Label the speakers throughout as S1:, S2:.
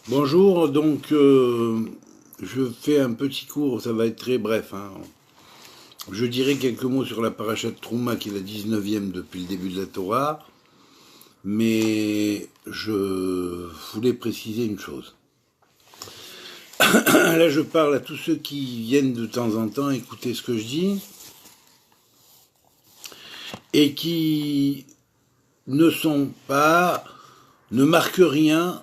S1: Bonjour, donc je fais un petit cours, ça va être très bref, hein. Je dirai quelques mots sur la paracha de Trouma qui est la 19e depuis le début de la Torah, mais je voulais préciser une chose. Là je parle à tous ceux qui viennent de temps en temps écouter ce que je dis et qui ne sont pas, ne marquent rien,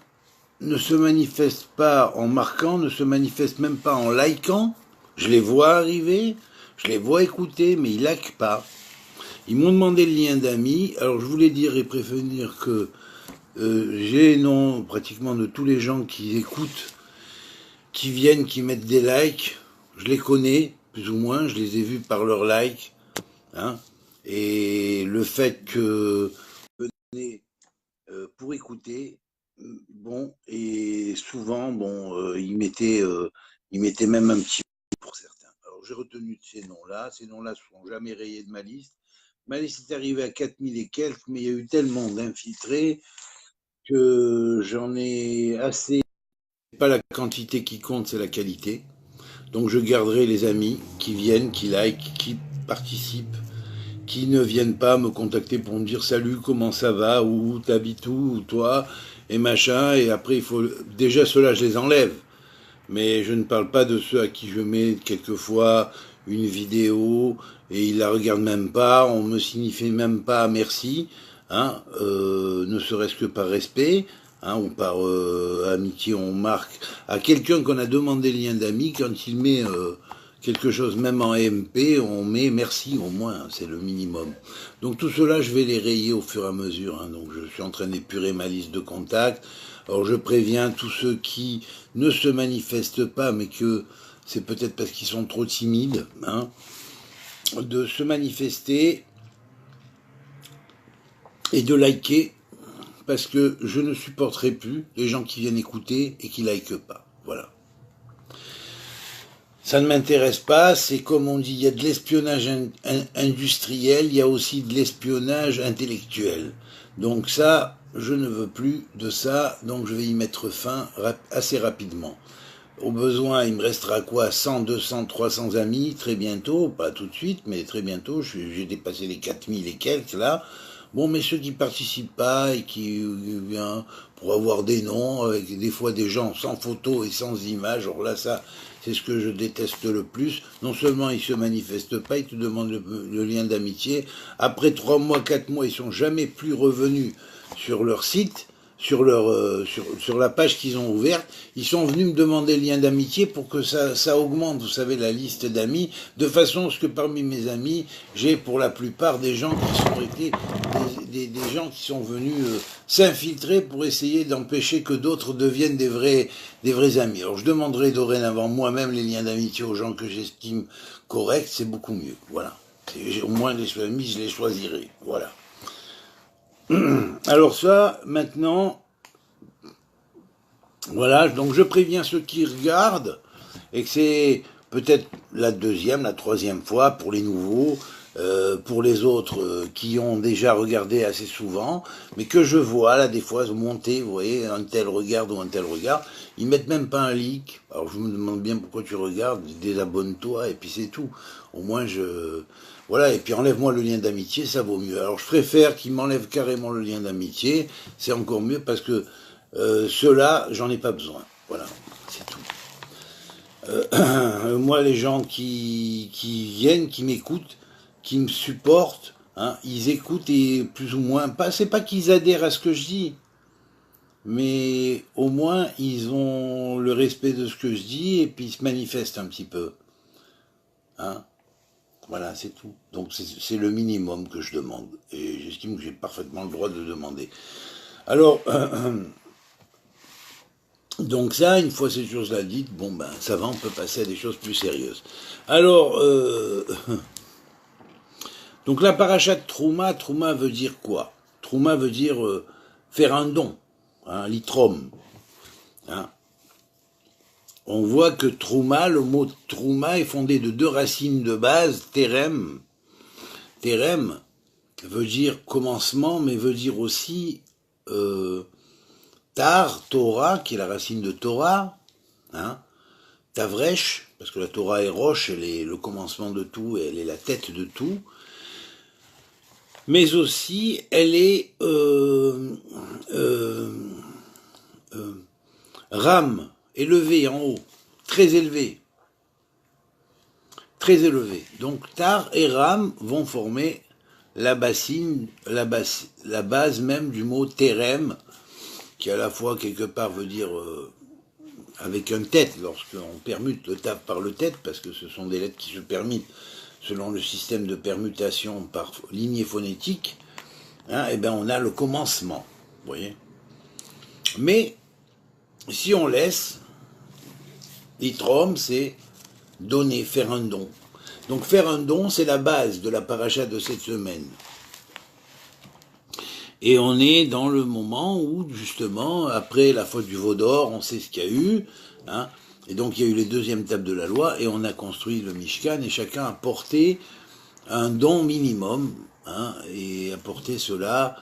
S1: ne se manifestent pas en marquant, ne se manifestent même pas en likant. Je les vois arriver, je les vois écouter, mais ils likent pas. Ils m'ont demandé le lien d'amis, alors je voulais dire et prévenir que j'ai non pratiquement de tous les gens qui écoutent, qui viennent, qui mettent des likes, je les connais, plus ou moins, je les ai vus par leurs likes, hein, et le fait que venez pour écouter, bon, et souvent, bon, ils mettaient même un petit pour certains. Alors j'ai retenu ces noms-là ne seront jamais rayés de ma liste. Ma liste est arrivée à 4000 et quelques, mais il y a eu tellement d'infiltrés que j'en ai assez. Pas la quantité qui compte, c'est la qualité. Donc je garderai les amis qui viennent, qui likent, qui participent, qui ne viennent pas me contacter pour me dire salut, comment ça va, où t'habites où toi, et machin, et après il faut, déjà ceux-là je les enlève, mais je ne parle pas de ceux à qui je mets quelquefois une vidéo, et ils la regardent même pas, on me signifie même pas merci, hein, ne serait-ce que par respect, hein, ou par amitié, on marque à quelqu'un qu'on a demandé le lien d'amis, quand il met quelque chose, même en MP, on met merci au moins, c'est le minimum. Donc tout cela, je vais les rayer au fur et à mesure, hein. Donc je suis en train d'épurer ma liste de contacts. Alors je préviens tous ceux qui ne se manifestent pas, mais que c'est peut-être parce qu'ils sont trop timides, hein, de se manifester et de liker, parce que je ne supporterai plus les gens qui viennent écouter et qui likent pas. Voilà. Ça ne m'intéresse pas, c'est comme on dit, il y a de l'espionnage industriel, il y a aussi de l'espionnage intellectuel. Donc ça, je ne veux plus de ça, donc je vais y mettre fin assez rapidement. Au besoin, il me restera quoi, 100, 200, 300 amis, très bientôt, pas tout de suite, mais très bientôt, j'ai dépassé les 4000 et quelques là. Bon, mais ceux qui participent pas et qui viennent pour avoir des noms, avec des fois des gens sans photo et sans image, alors là, ça, c'est ce que je déteste le plus. Non seulement ils se manifestent pas, ils te demandent le lien d'amitié. Après 3 mois, 4 mois, ils sont jamais plus revenus sur leur site, sur la page qu'ils ont ouverte. Ils sont venus me demander le lien d'amitié pour que ça augmente, vous savez, la liste d'amis, de façon à ce que parmi mes amis, j'ai pour la plupart des gens qui sont été des gens qui sont venus s'infiltrer pour essayer d'empêcher que d'autres deviennent des vrais amis. Alors je demanderai dorénavant moi-même les liens d'amitié aux gens que j'estime corrects, c'est beaucoup mieux. Voilà. Au moins les amis, je les choisirai. Voilà. Alors ça, maintenant, voilà, donc je préviens ceux qui regardent, et que c'est peut-être la deuxième, la troisième fois pour les nouveaux, pour les autres qui ont déjà regardé assez souvent, mais que je vois là des fois monter, vous voyez, un tel regarde ou un tel regarde, ils mettent même pas un like. Alors je me demande bien pourquoi tu regardes, désabonne-toi et puis c'est tout. Au moins je... Voilà, et puis enlève-moi le lien d'amitié, ça vaut mieux. Alors je préfère qu'ils m'enlèvent carrément le lien d'amitié, c'est encore mieux parce que ceux-là, j'en ai pas besoin. Voilà, c'est tout. Moi, les gens qui viennent, qui m'écoutent, qui me supportent, hein, ils écoutent et plus ou moins, pas, c'est pas qu'ils adhèrent à ce que je dis, mais au moins ils ont le respect de ce que je dis et puis ils se manifestent un petit peu. Hein. Voilà, c'est tout. Donc c'est le minimum que je demande. Et j'estime que j'ai parfaitement le droit de demander. Alors, donc ça, une fois ces choses-là dites, bon ben ça va, on peut passer à des choses plus sérieuses. Alors, donc la paracha de Trouma, Trouma veut dire quoi? Trouma veut dire faire un don, hein, litrom. Hein. On voit que Trouma, le mot Trouma est fondé de deux racines de base, terem. Terem veut dire commencement, mais veut dire aussi Tar, Torah, qui est la racine de Torah, hein, Tavresh, parce que la Torah est roche, elle est le commencement de tout, elle est la tête de tout, mais aussi elle est Ram, élevé en haut, très élevé. Très élevé. Donc Tar et Ram vont former la bassine, la base même du mot Terem, qui à la fois quelque part veut dire avec un tête, lorsqu'on permute le taf par le tête, parce que ce sont des lettres qui se permutent selon le système de permutation par lignée phonétique, hein, et bien on a le commencement, vous voyez. Mais si on laisse, l'itrom, c'est donner, faire un don. Donc faire un don, c'est la base de la paracha de cette semaine. Et on est dans le moment où, justement, après la faute du veau d'or, on sait ce qu'il y a eu, hein, et donc il y a eu les deuxièmes tables de la loi, et on a construit le Mishkan, et chacun a porté un don minimum, hein, et a porté cela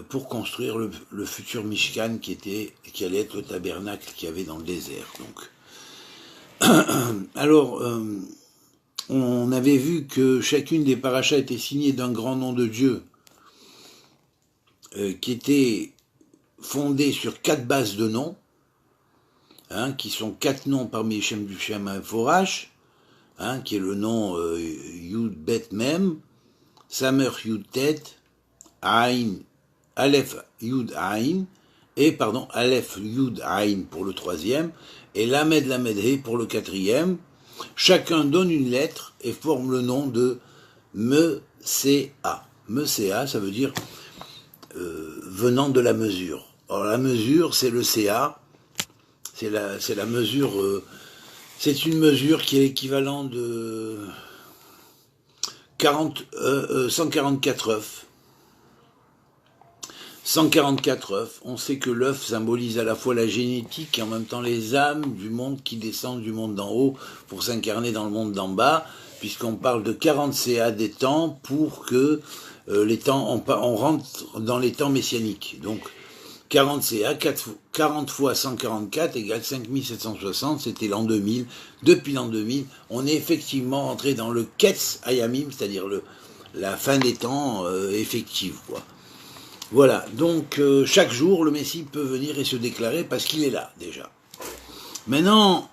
S1: pour construire le futur Mishkan qui allait être le tabernacle qu'il y avait dans le désert. Donc, alors, on avait vu que chacune des parachas était signée d'un grand nom de Dieu, qui était fondé sur 4 bases de noms, hein, qui sont 4 noms parmi les Shem du Shem Forach, hein, qui est le nom Yud Bet Mem, Samer Yud Tet, Ain, Aleph Yud Ain, et Aleph Yud Ain pour le 3e, et Lamed Lamed He pour le 4e. Chacun donne une lettre et forme le nom de Mesea. Mesea, ça veut dire venant de la mesure. Alors la mesure, c'est le CA, c'est la mesure, c'est une mesure qui est l'équivalent de 144 œufs. 144 œufs. On sait que l'œuf symbolise à la fois la génétique et en même temps les âmes du monde qui descendent du monde d'en haut pour s'incarner dans le monde d'en bas, puisqu'on parle de 40 CA des temps pour que les temps, on rentre dans les temps messianiques. Donc 40 CA, 40 fois 144 égale 5760, c'était l'an 2000. Depuis l'an 2000, on est effectivement entré dans le Ketz Hayamim, c'est-à-dire la fin des temps effective, quoi. Voilà, donc chaque jour, le Messie peut venir et se déclarer parce qu'il est là, déjà. Maintenant,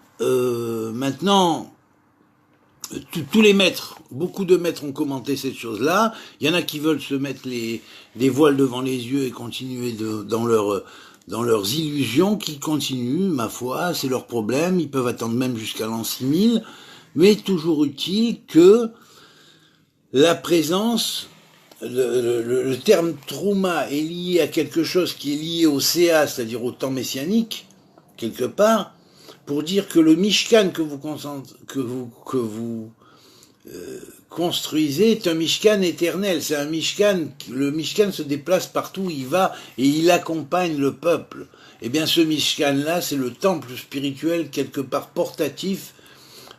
S1: tous les maîtres, beaucoup de maîtres ont commenté cette chose-là. Il y en a qui veulent se mettre des voiles devant les yeux et continuer dans leurs illusions, qui continuent, ma foi, c'est leur problème. Ils peuvent attendre même jusqu'à l'an 6000, mais toujours utile que la présence... Le terme Trouma est lié à quelque chose qui est lié au CA, c'est-à-dire au temps messianique, quelque part, pour dire que le Mishkan que vous construisez est un Mishkan éternel. C'est un Mishkan, le Mishkan se déplace partout où il va et il accompagne le peuple. Eh bien, ce Mishkan-là, c'est le temple spirituel quelque part portatif,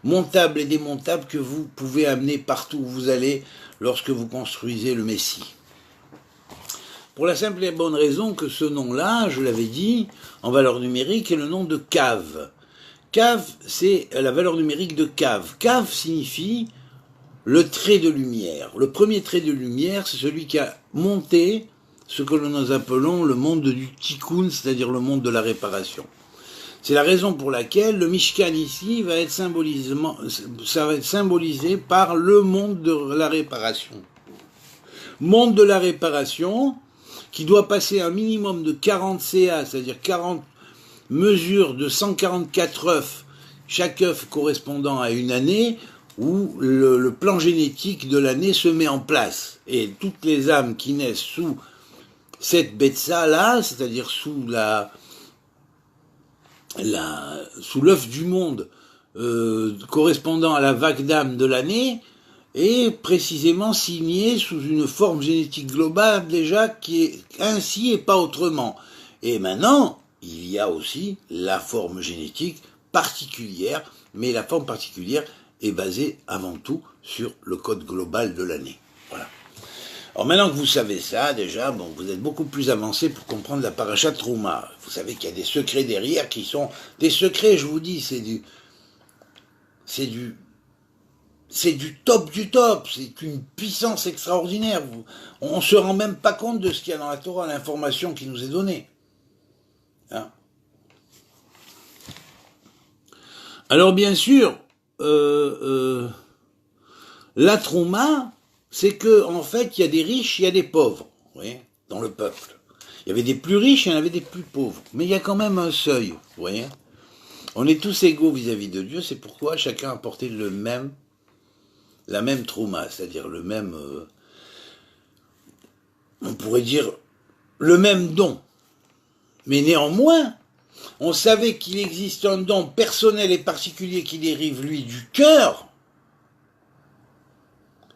S1: montable et démontable que vous pouvez amener partout où vous allez lorsque vous construisez le Messie. Pour la simple et bonne raison que ce nom-là, je l'avais dit, en valeur numérique, est le nom de Cave. Cave, c'est la valeur numérique de Cave. Cave signifie le trait de lumière. Le premier trait de lumière, c'est celui qui a monté ce que nous appelons le monde du tikkun, c'est-à-dire le monde de la réparation. C'est la raison pour laquelle le Mishkan ici va être symbolisé par le monde de la réparation. Monde de la réparation qui doit passer un minimum de 40 CA, c'est-à-dire 40 mesures de 144 œufs, chaque œuf correspondant à une année, où le plan génétique de l'année se met en place. Et toutes les âmes qui naissent sous cette Betsa-là, c'est-à-dire sous sous l'œuf du monde correspondant à la vague d'âme de l'année, est précisément signé sous une forme génétique globale déjà qui est ainsi et pas autrement. Et maintenant, il y a aussi la forme génétique particulière, mais la forme particulière est basée avant tout sur le code global de l'année. Voilà. Alors maintenant que vous savez ça, déjà, bon, vous êtes beaucoup plus avancé pour comprendre la paracha de Trouma. Vous savez qu'il y a des secrets derrière qui sont des secrets, je vous dis, c'est du top du top, c'est une puissance extraordinaire. On ne se rend même pas compte de ce qu'il y a dans la Torah, l'information qui nous est donnée. Hein? Alors bien sûr, la Trouma, c'est que en fait, il y a des riches, il y a des pauvres, vous voyez, dans le peuple. Il y avait des plus riches, il y en avait des plus pauvres. Mais il y a quand même un seuil, vous voyez. On est tous égaux vis-à-vis de Dieu, c'est pourquoi chacun a porté la même Trouma, c'est-à-dire le même, on pourrait dire, le même don. Mais néanmoins, on savait qu'il existe un don personnel et particulier qui dérive, lui, du cœur,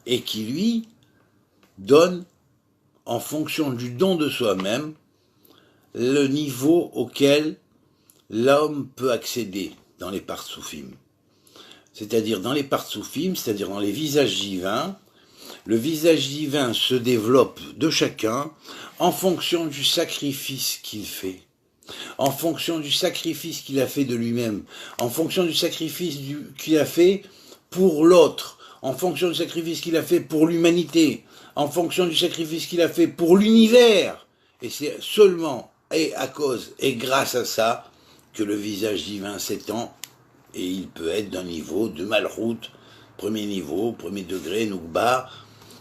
S1: et qui, lui, donne, en fonction du don de soi-même, le niveau auquel l'homme peut accéder dans les partsoufim. C'est-à-dire dans les partsoufim, c'est-à-dire dans les visages divins, le visage divin se développe de chacun en fonction du sacrifice qu'il fait, en fonction du sacrifice qu'il a fait de lui-même, en fonction du sacrifice qu'il a fait pour l'autre, en fonction du sacrifice qu'il a fait pour l'humanité, en fonction du sacrifice qu'il a fait pour l'univers. Et c'est seulement et à cause et grâce à ça que le visage divin s'étend, et il peut être d'un niveau de malroute, premier niveau, premier degré, Noukba,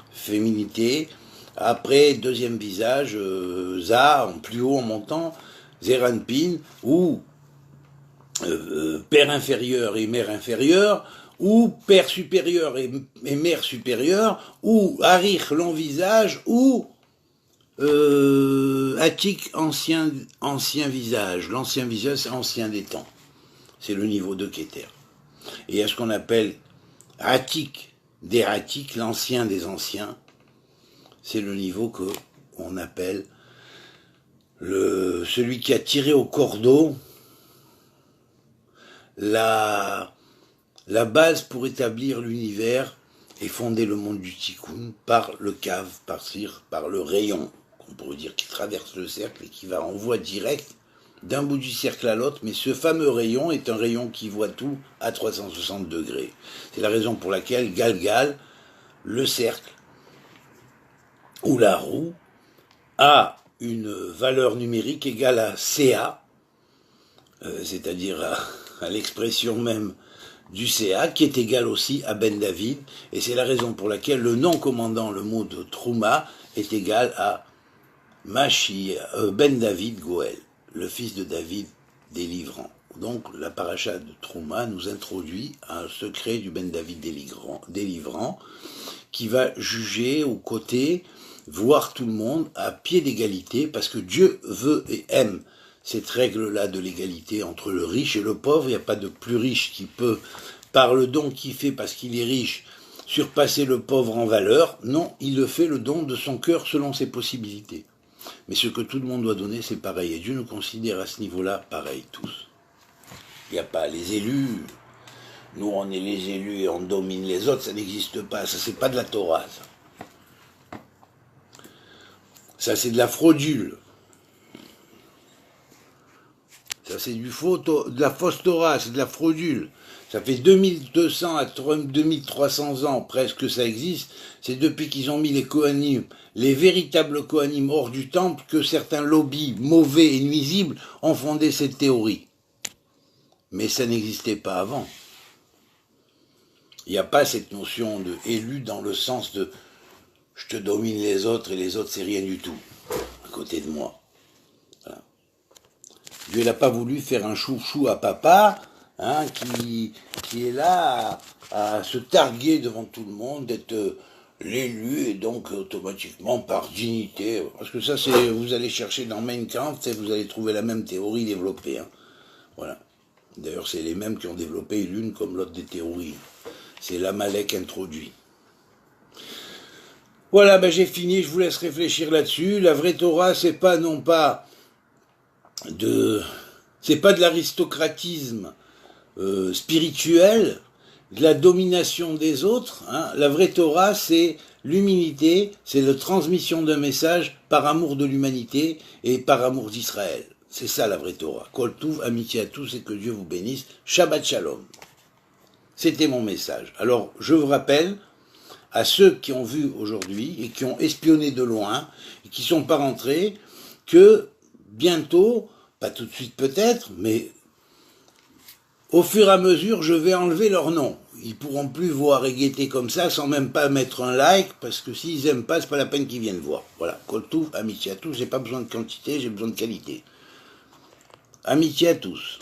S1: féminité, après deuxième visage, Za, en plus haut en montant, Zeranpin, ou père inférieur et mère inférieure, ou père supérieur et mère supérieure, ou Arich l'envisage, ou Atik ancien visage. L'ancien visage, c'est ancien des temps. C'est le niveau de Keter. Et il y a ce qu'on appelle Atik des Atik, l'ancien des anciens. C'est le niveau que on appelle celui qui a tiré au cordeau la base pour établir l'univers et fonder le monde du Tikkun par le cave, par le rayon, qu'on pourrait dire, qui traverse le cercle et qui va en voie directe d'un bout du cercle à l'autre, mais ce fameux rayon est un rayon qui voit tout à 360 degrés. C'est la raison pour laquelle Galgal, le cercle, ou la roue, a une valeur numérique égale à CA, c'est-à-dire à l'expression même du CA, qui est égal aussi à Ben David, et c'est la raison pour laquelle le nom commandant le mot de Trouma est égal à Ben David Goël, le fils de David délivrant. Donc la paracha de Trouma nous introduit à un secret du Ben David délivrant, qui va juger aux côtés, voir tout le monde à pied d'égalité, parce que Dieu veut et aime cette règle-là de l'égalité entre le riche et le pauvre. Il n'y a pas de plus riche qui peut, par le don qu'il fait parce qu'il est riche, surpasser le pauvre en valeur. Non, il le fait le don de son cœur selon ses possibilités. Mais ce que tout le monde doit donner, c'est pareil. Et Dieu nous considère à ce niveau-là pareil, tous. Il n'y a pas les élus. Nous, on est les élus et on domine les autres. Ça n'existe pas. Ça, c'est pas de la Torah, ça. Ça, c'est de la fraudule. Ça, c'est de la fausse Torah, c'est de la fraudule. Ça fait 2200 à 2300 ans presque que ça existe. C'est depuis qu'ils ont mis les Kohanim, les véritables Kohanim hors du temple, que certains lobbies mauvais et nuisibles ont fondé cette théorie. Mais ça n'existait pas avant. Il n'y a pas cette notion de élu dans le sens de je te domine les autres et les autres c'est rien du tout à côté de moi. Voilà. Dieu n'a pas voulu faire un chouchou à papa, hein, qui est là à se targuer devant tout le monde, d'être l'élu et donc automatiquement par dignité. Parce que ça, c'est, vous allez chercher dans Mein Kampf et vous allez trouver la même théorie développée. Hein. Voilà. D'ailleurs, c'est les mêmes qui ont développé l'une comme l'autre des théories. C'est l'Amalek introduit. Voilà, ben j'ai fini, je vous laisse réfléchir là-dessus. La vraie Torah, c'est pas de l'aristocratisme spirituel, de la domination des autres. Hein. La vraie Torah, c'est l'humilité, c'est la transmission d'un message par amour de l'humanité et par amour d'Israël. C'est ça la vraie Torah. Kol Touv, amitié à tous et que Dieu vous bénisse. Shabbat Shalom. C'était mon message. Alors, je vous rappelle à ceux qui ont vu aujourd'hui et qui ont espionné de loin et qui ne sont pas rentrés que bientôt, pas tout de suite peut-être, mais au fur et à mesure, je vais enlever leur nom. Ils ne pourront plus voir et guetter comme ça sans même pas mettre un like, parce que s'ils n'aiment pas, c'est pas la peine qu'ils viennent voir. Voilà, Kol Touv, amitié à tous, j'ai pas besoin de quantité, j'ai besoin de qualité. Amitié à tous.